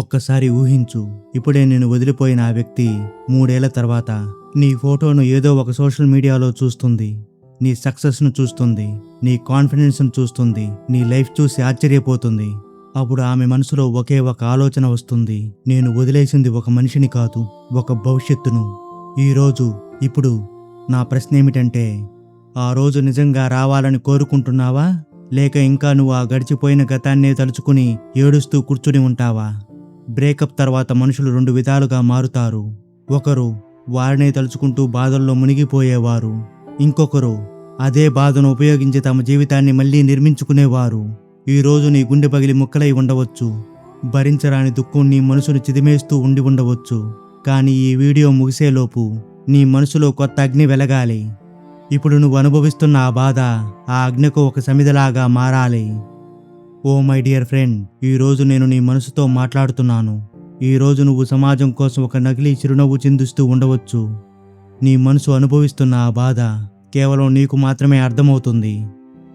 ఒక్కసారి ఊహించు, ఇప్పుడే నేను వదిలిపోయిన ఆ వ్యక్తి 3 ఏళ్ల తర్వాత నీ ఫోటోను ఏదో ఒక సోషల్ మీడియాలో చూస్తుంది. నీ సక్సెస్ను చూస్తుంది, నీ కాన్ఫిడెన్స్ను చూస్తుంది, నీ లైఫ్ చూసి ఆశ్చర్యపోతుంది. అప్పుడు ఆమె మనసులో ఒకే ఒక ఆలోచన వస్తుంది. నేను వదిలేసింది ఒక మనిషిని కాదు, ఒక భవిష్యత్తును. ఈరోజు ఇప్పుడు నా ప్రశ్న ఏమిటంటే, ఆ రోజు నిజంగా రావాలని కోరుకుంటున్నావా? లేక ఇంకా నువ్వు ఆ గడిచిపోయిన గతాన్నే తలుచుకుని ఏడుస్తూ కూర్చుని ఉంటావా? బ్రేకప్ తర్వాత మనుషులు 2 విధాలుగా మారుతారు. ఒకరు వారినే తలుచుకుంటూ బాధల్లో మునిగిపోయేవారు. ఇంకొకరు అదే బాధను ఉపయోగించి తమ జీవితాన్ని మళ్ళీ నిర్మించుకునేవారు. ఈరోజు నీ గుండె పగిలి ముక్కలై ఉండవచ్చు. భరించరాని దుఃఖం నీ మనసును చిదిమేస్తూ ఉండి ఉండవచ్చు. కానీ ఈ వీడియో ముగిసేలోపు నీ మనసులో కొత్త అగ్ని వెలగాలి. ఇప్పుడు నువ్వు అనుభవిస్తున్న ఆ బాధ ఆ అగ్నికి ఒక సమిధలాగా మారాలి. ఓ మై డియర్ ఫ్రెండ్, ఈరోజు నేను నీ మనసుతో మాట్లాడుతున్నాను. ఈరోజు నువ్వు సమాజం కోసం ఒక నకిలీ చిరునవ్వు చిందిస్తూ ఉండవచ్చు. నీ మనసు అనుభవిస్తున్న ఆ బాధ కేవలం నీకు మాత్రమే అర్థమవుతుంది.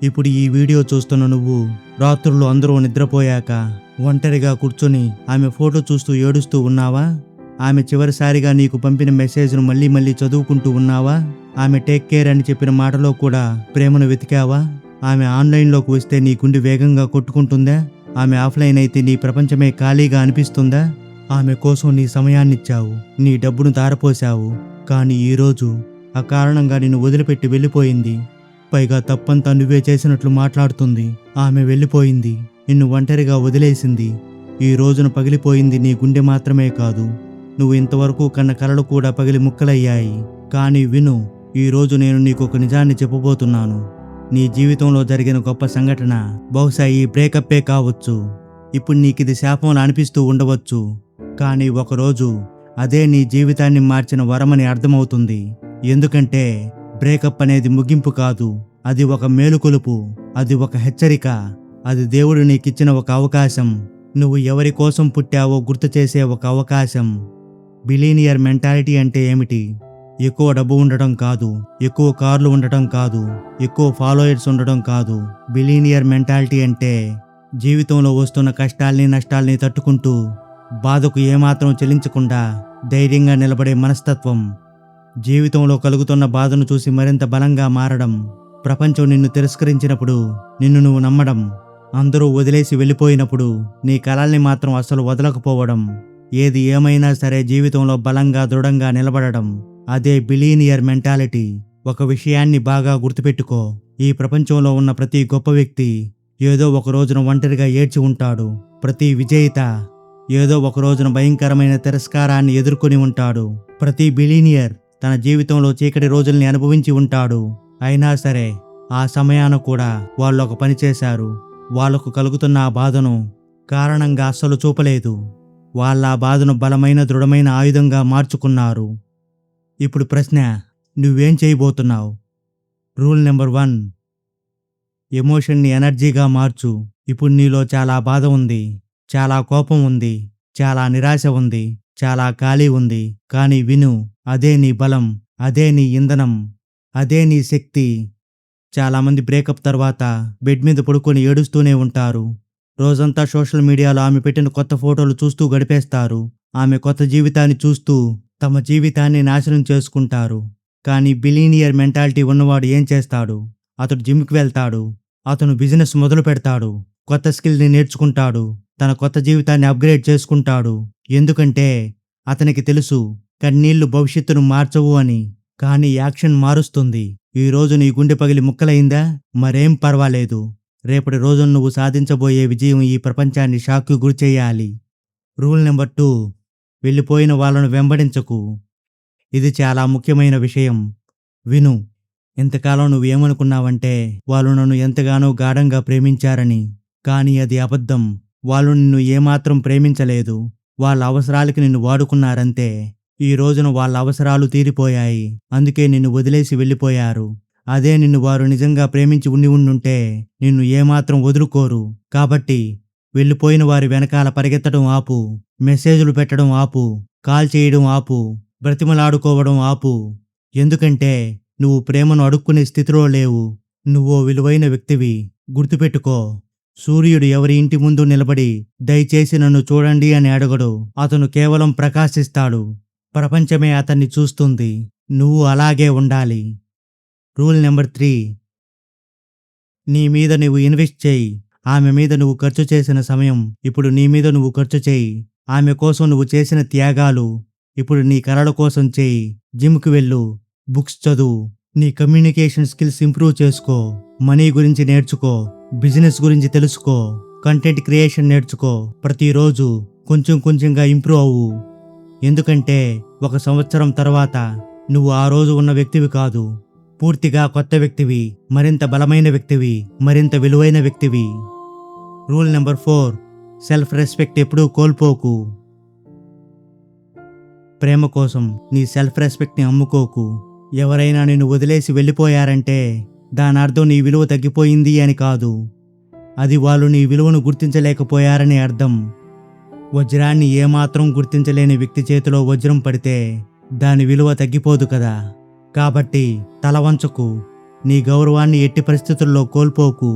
ఇప్పుడు ఈ వీడియో చూస్తున్న నువ్వు రాత్రులు అందరూ నిద్రపోయాక ఒంటరిగా కూర్చొని ఆమె ఫోటో చూస్తూ ఏడుస్తూ ఉన్నావా? ఆమె చివరిసారిగా నీకు పంపిన మెసేజ్ను మళ్ళీ మళ్ళీ చదువుకుంటూ ఉన్నావా? ఆమె టేక్ కేర్ అని చెప్పిన మాటలో కూడా ప్రేమను వెతికావా? ఆమె ఆన్లైన్లోకి వస్తే నీ గుండె వేగంగా కొట్టుకుంటుందా? ఆమె ఆఫ్లైన్ అయితే నీ ప్రపంచమే ఖాళీగా అనిపిస్తుందా? ఆమె కోసం నీ సమయాన్నిచ్చావు, నీ డబ్బును ధారపోశావు. కానీ ఈరోజు అకారణంగా నిన్ను వదిలిపెట్టి వెళ్ళిపోయింది. పైగా తప్పంతా నువ్వే చేసినట్లు మాట్లాడుతుంది. ఆమె వెళ్ళిపోయింది, నిన్ను ఒంటరిగా వదిలేసింది. ఈ రోజున పగిలిపోయింది నీ గుండె మాత్రమే కాదు, నువ్వు ఇంతవరకు కన్న కలలు కూడా పగిలి ముక్కలయ్యాయి. కానీ విను, ఈరోజు నేను నీకు ఒక నిజాన్ని చెప్పబోతున్నాను. నీ జీవితంలో జరిగిన గొప్ప సంఘటన బహుశా ఈ బ్రేకప్పే కావచ్చు. ఇప్పుడు నీకిది శాపంలా అనిపిస్తూ ఉండవచ్చు. కానీ ఒకరోజు అదే నీ జీవితాన్ని మార్చిన వరమని అర్థమవుతుంది. ఎందుకంటే బ్రేకప్ అనేది ముగింపు కాదు, అది ఒక మేలుకొలుపు, అది ఒక హెచ్చరిక, అది దేవుడు నీకిచ్చిన ఒక అవకాశం. నువ్వు ఎవరి కోసం పుట్టావో గుర్తు చేసే ఒక అవకాశం. బిలీనియర్ మెంటాలిటీ అంటే ఏమిటి? ఎక్కువ డబ్బు ఉండటం కాదు, ఎక్కువ కార్లు ఉండటం కాదు, ఎక్కువ ఫాలోయర్స్ ఉండటం కాదు. బిలీనియర్ మెంటాలిటీ అంటే జీవితంలో వస్తున్న కష్టాల్ని నష్టాల్ని తట్టుకుంటూ బాధకు ఏమాత్రం చెల్లించకుండా ధైర్యంగా నిలబడే మనస్తత్వం. జీవితంలో కలుగుతున్న బాధను చూసి మరింత బలంగా మారడం. ప్రపంచం నిన్ను తిరస్కరించినప్పుడు నిన్ను నువ్వు నమ్మడం. అందరూ వదిలేసి వెళ్ళిపోయినప్పుడు నీ కలల్ని మాత్రం అస్సలు వదలకపోవడం. ఏది ఏమైనా సరే జీవితంలో బలంగా దృఢంగా నిలబడడం. అదే బిలీనియర్ మెంటాలిటీ. ఒక విషయాన్ని బాగా గుర్తుపెట్టుకో, ఈ ప్రపంచంలో ఉన్న ప్రతి గొప్ప వ్యక్తి ఏదో ఒక రోజున ఒంటరిగా ఏడ్చి ఉంటాడు. ప్రతి విజేత ఏదో ఒక రోజున భయంకరమైన తిరస్కారాన్ని ఎదుర్కొని ఉంటాడు. ప్రతి బిలీనియర్ తన జీవితంలో చీకటి రోజుల్ని అనుభవించి ఉంటాడు. అయినా సరే ఆ సమయాన కూడా వాళ్ళు ఒక పని చేశారు. వాళ్లకు కలుగుతున్న ఆ బాధను కారణంగా అస్సలు చూపలేదు. వాళ్ళ ఆ బాధను బలమైన దృఢమైన ఆయుధంగా మార్చుకున్నారు. ఇప్పుడు ప్రశ్న, నువ్వేం చేయబోతున్నావు? రూల్ నెంబర్ 1, ఎమోషన్ని ఎనర్జీగా మార్చు. ఇప్పుడు నీలో చాలా బాధ ఉంది, చాలా కోపం ఉంది, చాలా నిరాశ ఉంది, చాలా ఖాళీ ఉంది. కానీ విను, అదే నీ బలం, అదే నీ ఇంధనం, అదే నీ శక్తి. చాలామంది బ్రేకప్ తర్వాత బెడ్ మీద పడుకొని ఏడుస్తూనే ఉంటారు. రోజంతా సోషల్ మీడియాలో ఆమె పెట్టిన కొత్త ఫోటోలు చూస్తూ గడిపేస్తారు. ఆమె కొత్త జీవితాన్ని చూస్తూ తమ జీవితాన్ని నాశనం చేసుకుంటారు. కానీ బిలీనియర్ మెంటాలిటీ ఉన్నవాడు ఏం చేస్తాడు? అతడు జిమ్కి వెళ్తాడు, అతను బిజినెస్ మొదలు పెడతాడు, కొత్త స్కిల్ని నేర్చుకుంటాడు, తన కొత్త జీవితాన్ని అప్గ్రేడ్ చేసుకుంటాడు. ఎందుకంటే అతనికి తెలుసు, కన్నీళ్లు భవిష్యత్తును మార్చవు అని. కానీ యాక్షన్ మారుస్తుంది. ఈరోజు నీ గుండె పగిలి ముక్కలైందా? మరేం పర్వాలేదు. రేపటి రోజున నువ్వు సాధించబోయే విజయం ఈ ప్రపంచాన్ని షాక్కు గురిచేయాలి. రూల్ నెంబర్ 2, వెళ్ళిపోయిన వాళ్ళను వెంబడించకు. ఇది చాలా ముఖ్యమైన విషయం. విను, ఇంతకాలం నువ్వేమనుకున్నావంటే వాళ్ళు నన్ను ఎంతగానో గాఢంగా ప్రేమించారని. కానీ అది అబద్ధం. వాళ్ళు నిన్ను ఏమాత్రం ప్రేమించలేదు. వాళ్ళ అవసరాలకి నిన్ను వాడుకున్నారంతే. ఈ రోజున వాళ్ళ అవసరాలు తీరిపోయాయి, అందుకే నిన్ను వదిలేసి వెళ్ళిపోయారు. అదే నిన్ను వారు నిజంగా ప్రేమించి ఉండుంటే నిన్ను ఏమాత్రం వదులుకోరు. కాబట్టి వెళ్ళిపోయిన వారి వెనకాల పరిగెత్తడం ఆపు, మెసేజ్లు పెట్టడం ఆపు, కాల్ చేయడం ఆపు, బ్రతిమలాడుకోవడం ఆపు. ఎందుకంటే నువ్వు ప్రేమను అడుక్కునే స్థితిలో లేవు. నువ్వో విలువైన వ్యక్తివి. గుర్తుపెట్టుకో, సూర్యుడు ఎవరి ఇంటి ముందు నిలబడి దయచేసి నన్ను చూడండి అని అడగడు. అతను కేవలం ప్రకాశిస్తాడు. ప్రపంచమే అతన్ని చూస్తుంది. నువ్వు అలాగే ఉండాలి. Rule number 3. నీ మీద నువ్వు ఇన్వెస్ట్ చేయి. ఆమె మీద నువ్వు ఖర్చు చేసిన సమయం ఇప్పుడు నీ మీద నువ్వు ఖర్చు చేయి. ఆమె కోసం నువ్వు చేసిన త్యాగాలు ఇప్పుడు నీ కలల కోసం చేయి. జిమ్కి వెళ్ళు, బుక్స్ చదువు, నీ కమ్యూనికేషన్ స్కిల్స్ ఇంప్రూవ్ చేసుకో, మనీ గురించి నేర్చుకో, బిజినెస్ గురించి తెలుసుకో, కంటెంట్ క్రియేషన్ నేర్చుకో. ప్రతిరోజు కొంచెం కొంచెంగా ఇంప్రూవ్ అవ్వు. ఎందుకంటే 1 సంవత్సరం తర్వాత నువ్వు ఆ రోజు ఉన్న వ్యక్తివి కాదు. పూర్తిగా కొత్త వ్యక్తివి, మరింత బలమైన వ్యక్తివి, మరింత విలువైన వ్యక్తివి. Rule number 4. సెల్ఫ్ రెస్పెక్ట్ ఎప్పుడూ కోల్పోకు. ప్రేమ కోసం నీ సెల్ఫ్ రెస్పెక్ట్ని అమ్ముకోకు. ఎవరైనా నిన్ను వదిలేసి వెళ్ళిపోయారంటే దాని అర్థం నీ విలువ తగ్గిపోయింది అని కాదు. అది వాళ్ళు నీ విలువను గుర్తించలేకపోయారని అర్థం. వజ్రాన్ని ఏమాత్రం గుర్తించలేని వ్యక్తి చేతిలో వజ్రం పడితే దాని విలువ తగ్గిపోదు కదా. కాబట్టి తల వంచకు. నీ గౌరవాన్ని ఎట్టి పరిస్థితుల్లో కోల్పోకు.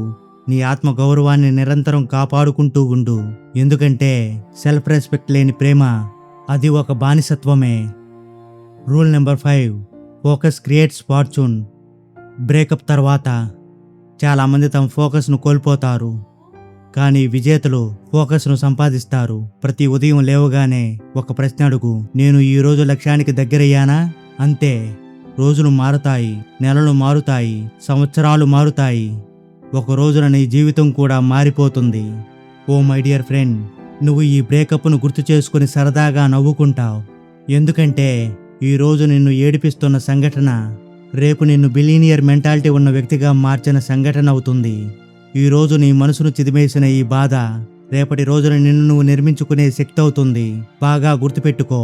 నీ ఆత్మ గౌరవాన్ని నిరంతరం కాపాడుకుంటూ ఉండు. ఎందుకంటే సెల్ఫ్ రెస్పెక్ట్ లేని ప్రేమ అది ఒక బానిసత్వమే. Rule number 5. Focus creates fortune. Breakup తర్వాత చాలామంది తమ ఫోకస్ను కోల్పోతారు. కానీ విజేతలు ఫోకస్ను సంపాదిస్తారు. ప్రతి ఉదయం లేవగానే ఒక ప్రశ్న అడుగు. నేను ఈరోజు లక్ష్యానికి దగ్గరయ్యానా? అంతే. రోజులు మారుతాయి, నెలలు మారుతాయి, సంవత్సరాలు మారుతాయి. ఒక రోజున నీ జీవితం కూడా మారిపోతుంది. ఓ మై డియర్ ఫ్రెండ్, నువ్వు ఈ బ్రేకప్ను గుర్తు చేసుకుని సరదాగా నవ్వుకుంటావు. ఎందుకంటే ఈరోజు నిన్ను ఏడిపిస్తున్న సంఘటన రేపు నిన్ను బిలీనియర్ మెంటాలిటీ ఉన్న వ్యక్తిగా మార్చిన సంఘటన అవుతుంది. ఈరోజు నీ మనసును చిదిమేసిన ఈ బాధ రేపటి రోజున నిన్ను నువ్వు నిర్మించుకునే శక్తి అవుతుంది. బాగా గుర్తుపెట్టుకో.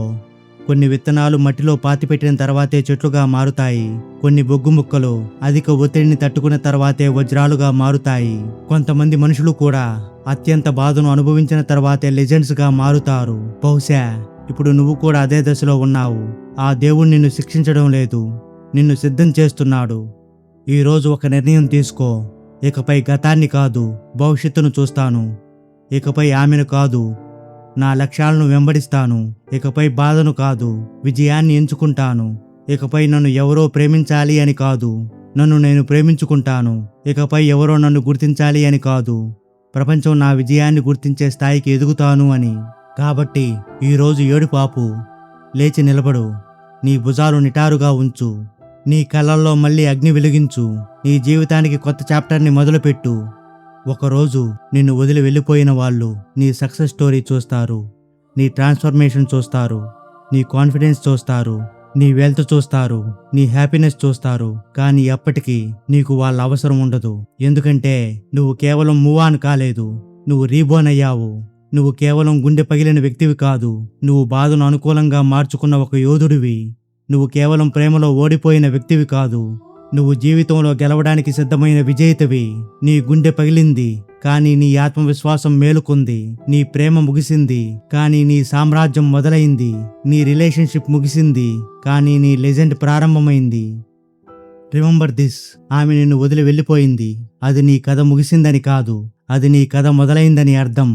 కొన్ని విత్తనాలు మట్టిలో పాతిపెట్టిన తర్వాతే చెట్లుగా మారుతాయి. కొన్ని బొగ్గు ముక్కలు అధిక ఒత్తిడిని తట్టుకున్న తర్వాతే వజ్రాలుగా మారుతాయి. కొంతమంది మనుషులు కూడా అత్యంత బాధను అనుభవించిన తర్వాతే లెజెండ్స్గా మారుతారు. బహుశా ఇప్పుడు నువ్వు కూడా అదే దశలో ఉన్నావు. ఆ దేవుడు నిన్ను శిక్షించడం లేదు, నిన్ను సిద్ధం చేస్తున్నాడు. ఈరోజు ఒక నిర్ణయం తీసుకో. ఇకపై గతాన్ని కాదు, భవిష్యత్తును చూస్తాను. ఇకపై ఆమెను కాదు, నా లక్ష్యాలను వెంబడిస్తాను. ఇకపై బాధను కాదు, విజయాన్ని ఎంచుకుంటాను. ఇకపై నన్ను ఎవరో ప్రేమించాలి అని కాదు, నన్ను నేను ప్రేమించుకుంటాను. ఇకపై ఎవరో నన్ను గుర్తించాలి అని కాదు, ప్రపంచం నా విజయాన్ని గుర్తించే స్థాయికి ఎదుగుతాను అని. కాబట్టి ఈరోజు ఏడుపు ఆపు. లేచి నిలబడు. నీ భుజాలు నిటారుగా ఉంచు. నీ కళ్ళల్లో మళ్ళీ అగ్ని వెలిగించు. నీ జీవితానికి కొత్త చాప్టర్ని మొదలుపెట్టు. ఒకరోజు నిన్ను వదిలి వెళ్ళిపోయిన వాళ్ళు నీ సక్సెస్ స్టోరీ చూస్తారు, నీ ట్రాన్స్ఫర్మేషన్ చూస్తారు, నీ కాన్ఫిడెన్స్ చూస్తారు, నీ వెల్త్ చూస్తారు, నీ హ్యాపీనెస్ చూస్తారు. కానీ అప్పటికి నీకు వాళ్ళ అవసరం ఉండదు. ఎందుకంటే నువ్వు కేవలం మూవ్ ఆన్ కాలేదు, నువ్వు రీబోర్న్ అయ్యావు. నువ్వు కేవలం గుండె పగిలిన వ్యక్తివి కాదు, నువ్వు బాధను అనుకూలంగా మార్చుకున్న ఒక యోధుడివి. నువ్వు కేవలం ప్రేమలో ఓడిపోయిన వ్యక్తివి కాదు, నువ్వు జీవితంలో గెలవడానికి సిద్ధమైన విజేతవి. నీ గుండె పగిలింది, కానీ నీ ఆత్మవిశ్వాసం మేలుకుంది. నీ ప్రేమ ముగిసింది, కానీ నీ సామ్రాజ్యం మొదలైంది. నీ రిలేషన్షిప్ ముగిసింది, కానీ నీ లెజెండ్ ప్రారంభమైంది. Remember this. ఆమె నిన్ను వదిలి వెళ్ళిపోయింది. అది నీ కథ ముగిసిందని కాదు, అది నీ కథ మొదలైందని అర్థం.